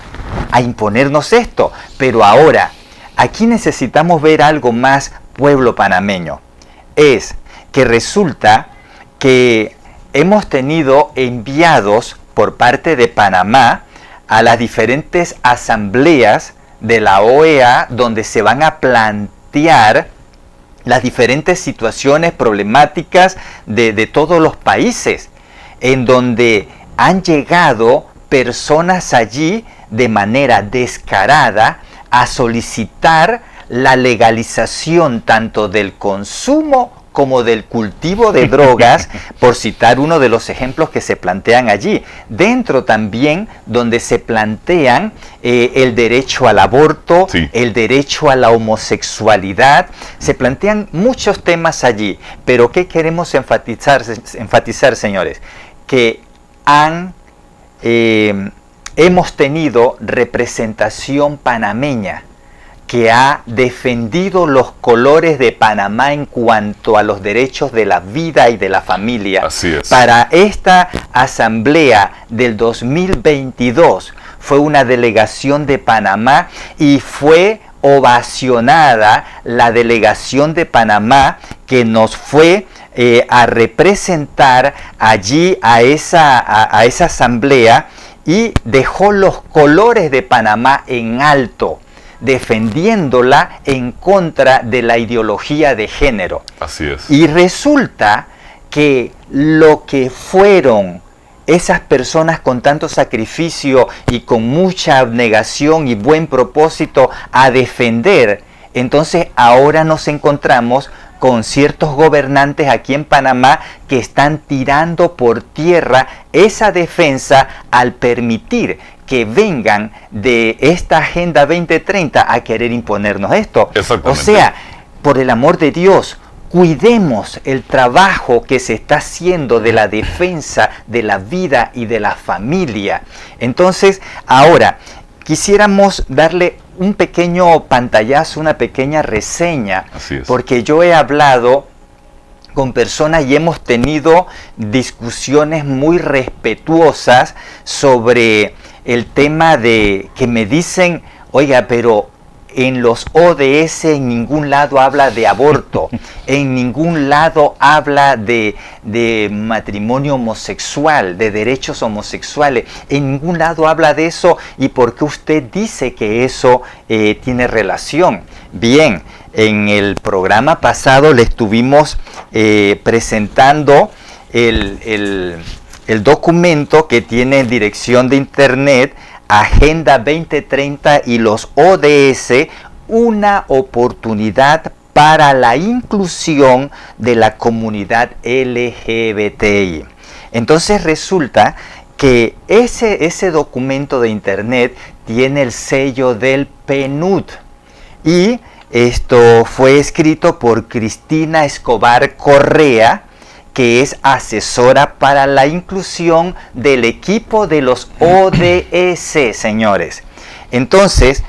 a imponernos esto? Pero ahora, aquí necesitamos ver algo más, pueblo panameño. Es que resulta que hemos tenido enviados por parte de Panamá a las diferentes asambleas de la OEA, donde se van a plantear las diferentes situaciones problemáticas de todos los países, en donde han llegado personas allí de manera descarada a solicitar la legalización tanto del consumo como del cultivo de drogas, por citar uno de los ejemplos que se plantean allí. Dentro también donde se plantean el derecho al aborto, el derecho a la homosexualidad, se plantean muchos temas allí. Pero ¿qué queremos enfatizar, señores? Que hemos tenido representación panameña que ha defendido los colores de Panamá en cuanto a los derechos de la vida y de la familia. Así es. Para esta asamblea del 2022 fue una delegación de Panamá y fue ovacionada la delegación de Panamá que nos fue a representar allí a esa asamblea y dejó los colores de Panamá en alto, defendiéndola en contra de la ideología de género. Así es. Y resulta que lo que fueron esas personas con tanto sacrificio y con mucha abnegación y buen propósito a defender, entonces ahora nos encontramos con ciertos gobernantes aquí en Panamá que están tirando por tierra esa defensa al permitir que vengan de esta Agenda 2030 a querer imponernos esto. O sea, por el amor de Dios, cuidemos el trabajo que se está haciendo de la defensa de la vida y de la familia. Entonces, ahora, quisiéramos darle un pequeño pantallazo, una pequeña reseña, porque yo he hablado con personas y hemos tenido discusiones muy respetuosas sobre el tema de que me dicen, oiga, pero en los ODS en ningún lado habla de aborto, en ningún lado habla de matrimonio homosexual, de derechos homosexuales, en ningún lado habla de eso, ¿y por qué usted dice que eso tiene relación? Bien, en el programa pasado le estuvimos presentando el documento que tiene dirección de internet, Agenda 2030 y los ODS, una oportunidad para la inclusión de la comunidad LGBTI. Entonces resulta que ese documento de internet tiene el sello del PNUD y esto fue escrito por Cristina Escobar Correa, que es asesora para la inclusión del equipo de los ODS, señores. Entonces,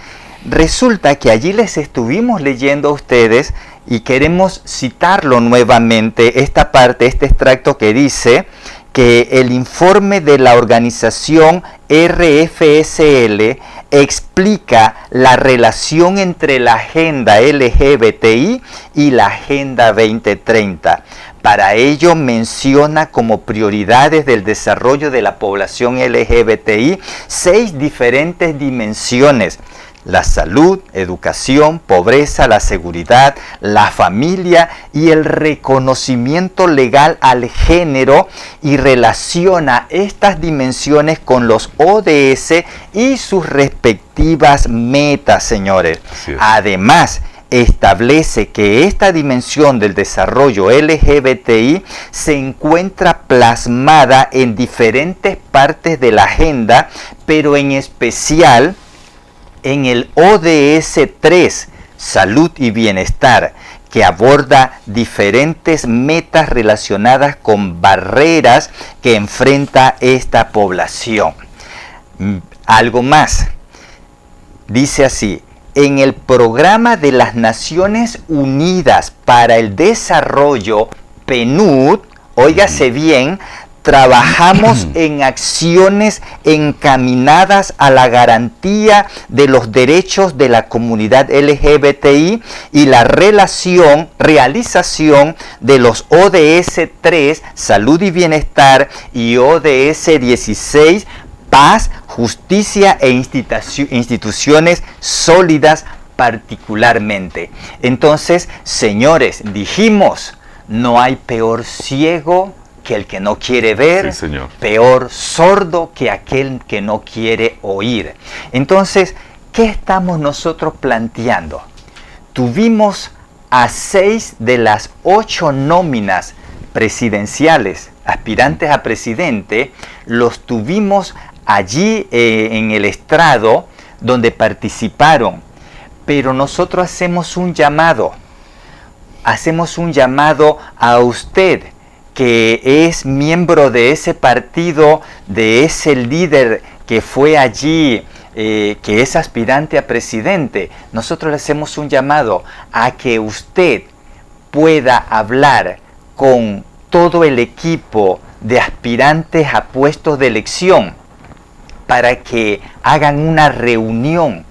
resulta que allí les estuvimos leyendo a ustedes y queremos citarlo nuevamente, esta parte, este extracto que dice que el informe de la organización RFSL explica la relación entre la agenda LGBTI y la Agenda 2030. Para ello menciona como prioridades del desarrollo de la población LGBTI 6 diferentes dimensiones: la salud, educación, pobreza, la seguridad, la familia y el reconocimiento legal al género, y relaciona estas dimensiones con los ODS y sus respectivas metas, señores. Además, establece que esta dimensión del desarrollo LGBTI se encuentra plasmada en diferentes partes de la agenda, pero en especial en el ODS 3, Salud y Bienestar, que aborda diferentes metas relacionadas con barreras que enfrenta esta población. Algo más, dice así: en el Programa de las Naciones Unidas para el Desarrollo, PNUD, óigase bien, trabajamos en acciones encaminadas a la garantía de los derechos de la comunidad LGBTI y la realización de los ODS 3, Salud y Bienestar, y ODS 16, Paz, Justicia e instituciones sólidas particularmente. Entonces, señores, dijimos, no hay peor ciego que el que no quiere ver, sí, señor. Peor sordo que aquel que no quiere oír. Entonces, ¿qué estamos nosotros planteando? Tuvimos a 6 de las 8 nóminas presidenciales, aspirantes a presidente, los tuvimos allí en el estrado donde participaron, pero nosotros hacemos un llamado a usted, que es miembro de ese partido, de ese líder que fue allí, que es aspirante a presidente. Nosotros le hacemos un llamado a que usted pueda hablar con todo el equipo de aspirantes a puestos de elección para que hagan una reunión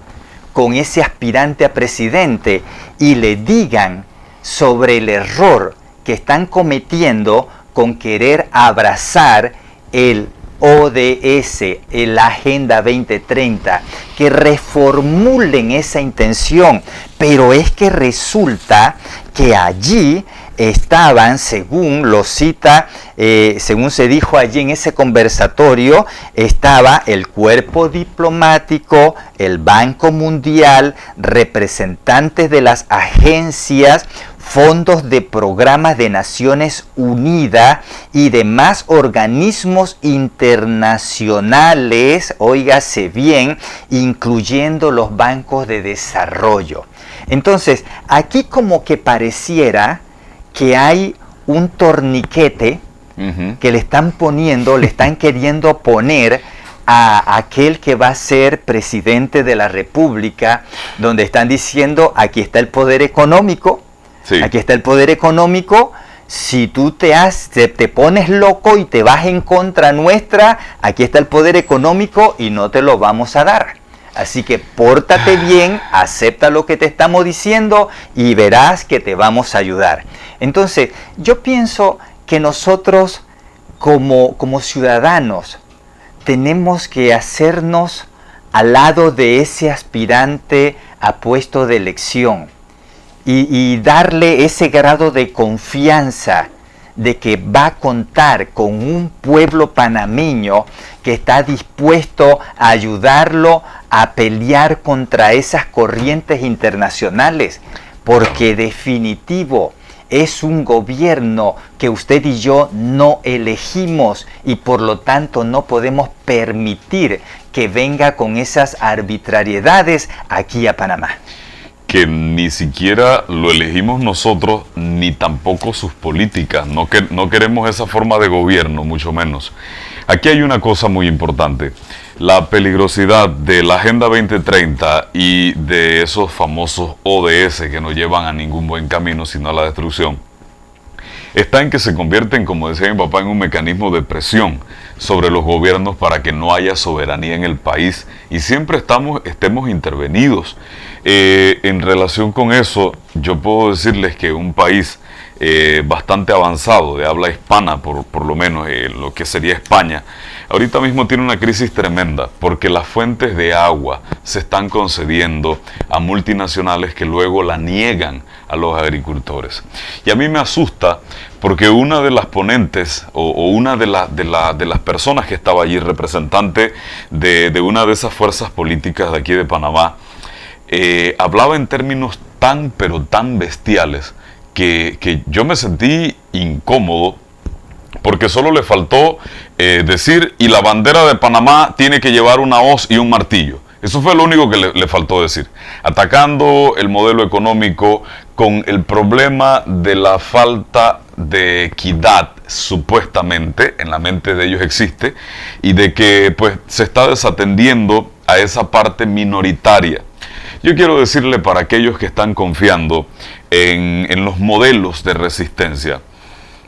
con ese aspirante a presidente y le digan sobre el error que están cometiendo con querer abrazar el ODS, la Agenda 2030, que reformulen esa intención. Pero es que resulta que allí estaban, según lo cita, según se dijo allí en ese conversatorio, estaba el cuerpo diplomático, el Banco Mundial, representantes de las agencias, fondos de programas de Naciones Unidas y demás organismos internacionales, óigase bien, incluyendo los bancos de desarrollo. Entonces, aquí como que pareciera que hay un torniquete que le están poniendo, le están queriendo poner a aquel que va a ser presidente de la República, donde están diciendo, aquí está el poder económico, sí. Aquí está el poder económico. Si tú te pones loco y te vas en contra nuestra, aquí está el poder económico y no te lo vamos a dar. Así que pórtate bien, acepta lo que te estamos diciendo y verás que te vamos a ayudar. Entonces, yo pienso que nosotros como ciudadanos tenemos que hacernos al lado de ese aspirante a puesto de elección. Y darle ese grado de confianza de que va a contar con un pueblo panameño que está dispuesto a ayudarlo a pelear contra esas corrientes internacionales, porque definitivo es un gobierno que usted y yo no elegimos y por lo tanto no podemos permitir que venga con esas arbitrariedades aquí a Panamá. Que ni siquiera lo elegimos nosotros, ni tampoco sus políticas. No queremos esa forma de gobierno, mucho menos. Aquí hay una cosa muy importante. La peligrosidad de la Agenda 2030 y de esos famosos ODS que no llevan a ningún buen camino, sino a la destrucción, está en que se convierten, como decía mi papá, en un mecanismo de presión sobre los gobiernos para que no haya soberanía en el país y siempre estemos intervenidos. En relación con eso, yo puedo decirles que un país bastante avanzado, de habla hispana por lo menos, lo que sería España, ahorita mismo tiene una crisis tremenda porque las fuentes de agua se están concediendo a multinacionales que luego la niegan a los agricultores. Y a mí me asusta porque una de las ponentes o una de las personas que estaba allí, representante de una de esas fuerzas políticas de aquí de Panamá, hablaba en términos tan bestiales que yo me sentí incómodo porque solo le faltó decir, y la bandera de Panamá tiene que llevar una hoz y un martillo. Eso fue lo único que le faltó decir. Atacando el modelo económico con el problema de la falta de equidad, supuestamente, en la mente de ellos existe, y de que pues se está desatendiendo a esa parte minoritaria. Yo quiero decirle para aquellos que están confiando en los modelos de resistencia,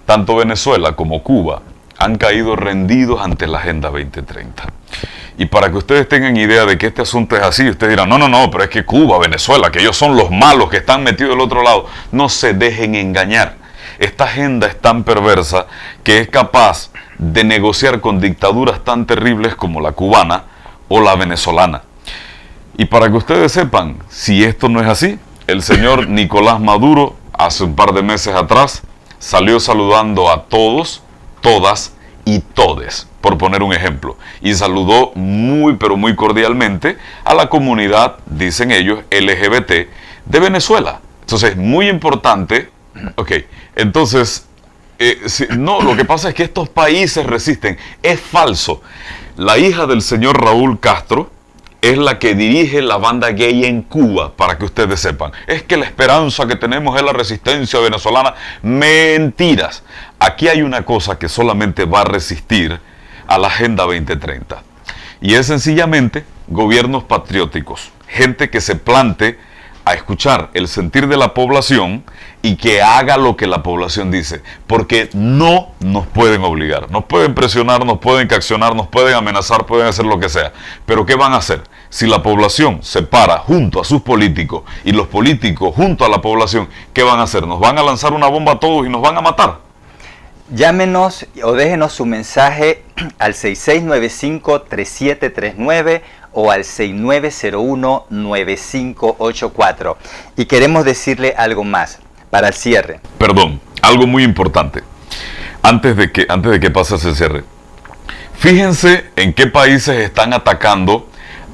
tanto Venezuela como Cuba han caído rendidos ante la Agenda 2030. Y para que ustedes tengan idea de que este asunto es así, ustedes dirán, no, pero es que Cuba, Venezuela, que ellos son los malos que están metidos del otro lado. No se dejen engañar. Esta agenda es tan perversa que es capaz de negociar con dictaduras tan terribles como la cubana o la venezolana. Y para que ustedes sepan, si esto no es así, el señor Nicolás Maduro, hace un par de meses atrás, salió saludando a todos, todas y todes, por poner un ejemplo, y saludó muy cordialmente a la comunidad, dicen ellos, LGBT de Venezuela. Entonces, muy importante, entonces, lo que pasa es que estos países resisten, es falso. La hija del señor Raúl Castro es la que dirige la banda gay en Cuba, para que ustedes sepan. Es que la esperanza que tenemos es la resistencia venezolana. Mentiras. Aquí hay una cosa que solamente va a resistir a la Agenda 2030. Y es sencillamente gobiernos patrióticos. Gente que se plante a escuchar el sentir de la población y que haga lo que la población dice, porque no nos pueden obligar, nos pueden presionar, nos pueden coaccionar, nos pueden amenazar, pueden hacer lo que sea, pero ¿qué van a hacer? Si la población se para junto a sus políticos y los políticos junto a la población, ¿qué van a hacer? ¿Nos van a lanzar una bomba a todos y nos van a matar? Llámenos o déjenos su mensaje al 6695-3739 o al 6901-9584. Y queremos decirle algo más para el cierre. Perdón, algo muy importante. Antes de que pase ese cierre. Fíjense en qué países están atacando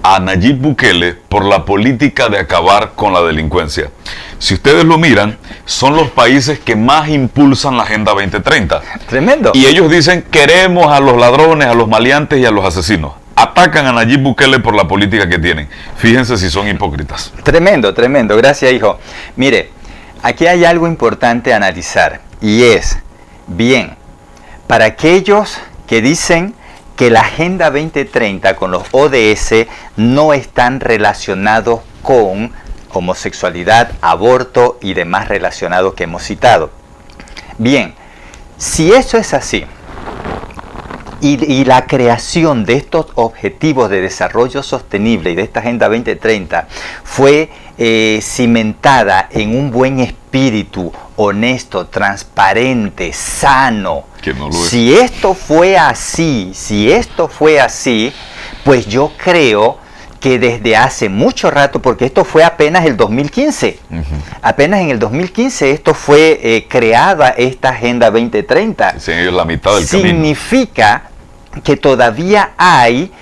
a Nayib Bukele por la política de acabar con la delincuencia. Si ustedes lo miran, son los países que más impulsan la Agenda 2030. Tremendo. Y ellos dicen, queremos a los ladrones, a los maleantes y a los asesinos. Atacan a Nayib Bukele por la política que tienen. Fíjense si son hipócritas. Tremendo, tremendo. Gracias, hijo. Mire, aquí hay algo importante a analizar. Y es, bien, para aquellos que dicen que la Agenda 2030 con los ODS no están relacionados con homosexualidad, aborto y demás relacionados que hemos citado. Bien, si eso es así, y la creación de estos objetivos de desarrollo sostenible y de esta Agenda 2030 fue cimentada en un buen espíritu, honesto, transparente, sano. Que no lo es. Si esto fue así, pues yo creo que desde hace mucho rato, porque esto fue apenas el 2015, apenas en el 2015 esto fue creada esta Agenda 2030. Sí, la mitad del camino. Significa que todavía hay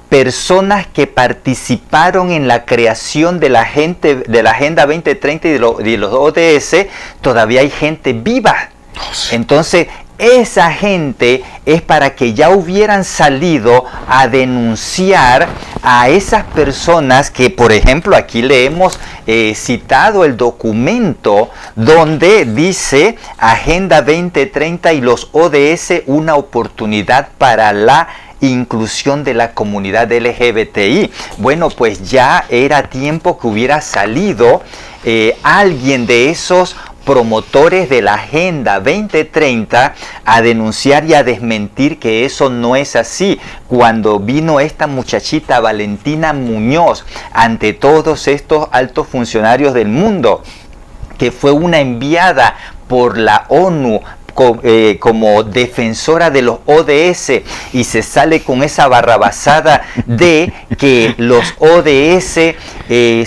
personas que participaron en la creación de la Agenda 2030 y de los ODS, todavía hay gente viva. Oh, sí. Entonces, esa gente es para que ya hubieran salido a denunciar a esas personas que, por ejemplo, aquí le hemos citado el documento donde dice Agenda 2030 y los ODS, una oportunidad para la inclusión de la comunidad LGBTI. Bueno, pues ya era tiempo que hubiera salido alguien de esos promotores de la Agenda 2030 a denunciar y a desmentir que eso no es así. Cuando vino esta muchachita Valentina Muñoz ante todos estos altos funcionarios del mundo, que fue una enviada por la ONU como defensora de los ODS, y se sale con esa barrabasada de que los ODS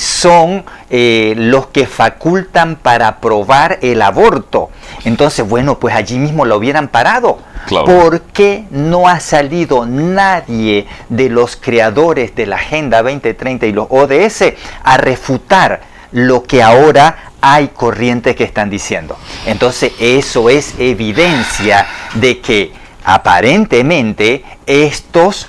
son los que facultan para aprobar el aborto. Entonces, bueno, pues allí mismo lo hubieran parado. Claro. ¿Por qué no ha salido nadie de los creadores de la Agenda 2030 y los ODS a refutar lo que ahora hay corrientes que están diciendo? Entonces, eso es evidencia de que aparentemente estos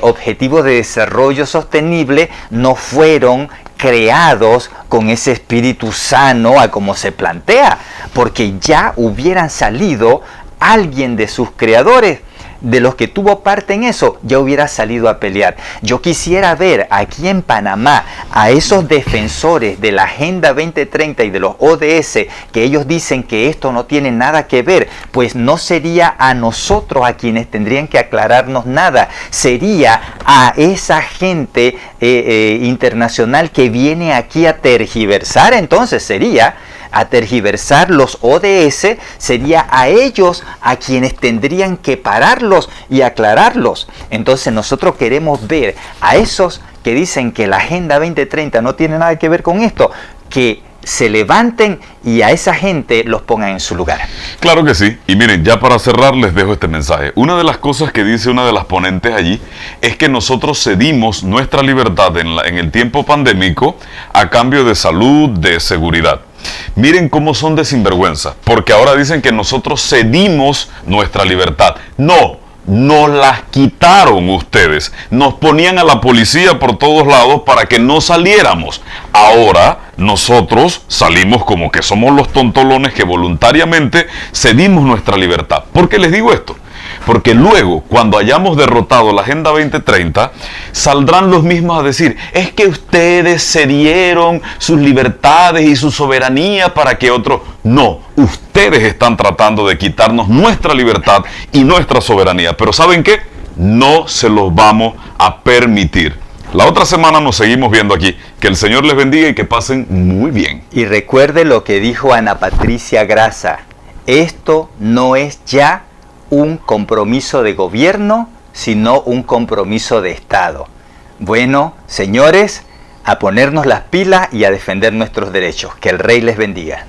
objetivos de desarrollo sostenible no fueron creados con ese espíritu sano a como se plantea, porque ya hubieran salido alguien de sus creadores, de los que tuvo parte en eso, ya hubiera salido a pelear. Yo quisiera ver aquí en Panamá a esos defensores de la Agenda 2030 y de los ODS, que ellos dicen que esto no tiene nada que ver. Pues no sería a nosotros a quienes tendrían que aclararnos nada, sería a esa gente internacional que viene aquí a tergiversar. Entonces sería a tergiversar los ODS, sería a ellos a quienes tendrían que pararlos y aclararlos. Entonces nosotros queremos ver a esos que dicen que la Agenda 2030 no tiene nada que ver con esto, que se levanten y a esa gente los pongan en su lugar. Claro que sí. Y miren, ya para cerrar les dejo este mensaje. Una de las cosas que dice una de las ponentes allí es que nosotros cedimos nuestra libertad en el tiempo pandémico a cambio de salud, de seguridad. Miren cómo son de sinvergüenza, porque ahora dicen que nosotros cedimos nuestra libertad. No, nos las quitaron ustedes. Nos ponían a la policía por todos lados para que no saliéramos. Ahora nosotros salimos como que somos los tontolones que voluntariamente cedimos nuestra libertad. ¿Por qué les digo esto? Porque luego, cuando hayamos derrotado la Agenda 2030, saldrán los mismos a decir, es que ustedes cedieron sus libertades y su soberanía para que otros... No, ustedes están tratando de quitarnos nuestra libertad y nuestra soberanía. Pero ¿saben qué? No se los vamos a permitir. La otra semana nos seguimos viendo aquí. Que el Señor les bendiga y que pasen muy bien. Y recuerde lo que dijo Ana Patricia Grasa. Esto no es ya un compromiso de gobierno, sino un compromiso de Estado. Bueno, señores, a ponernos las pilas y a defender nuestros derechos. Que el Rey les bendiga.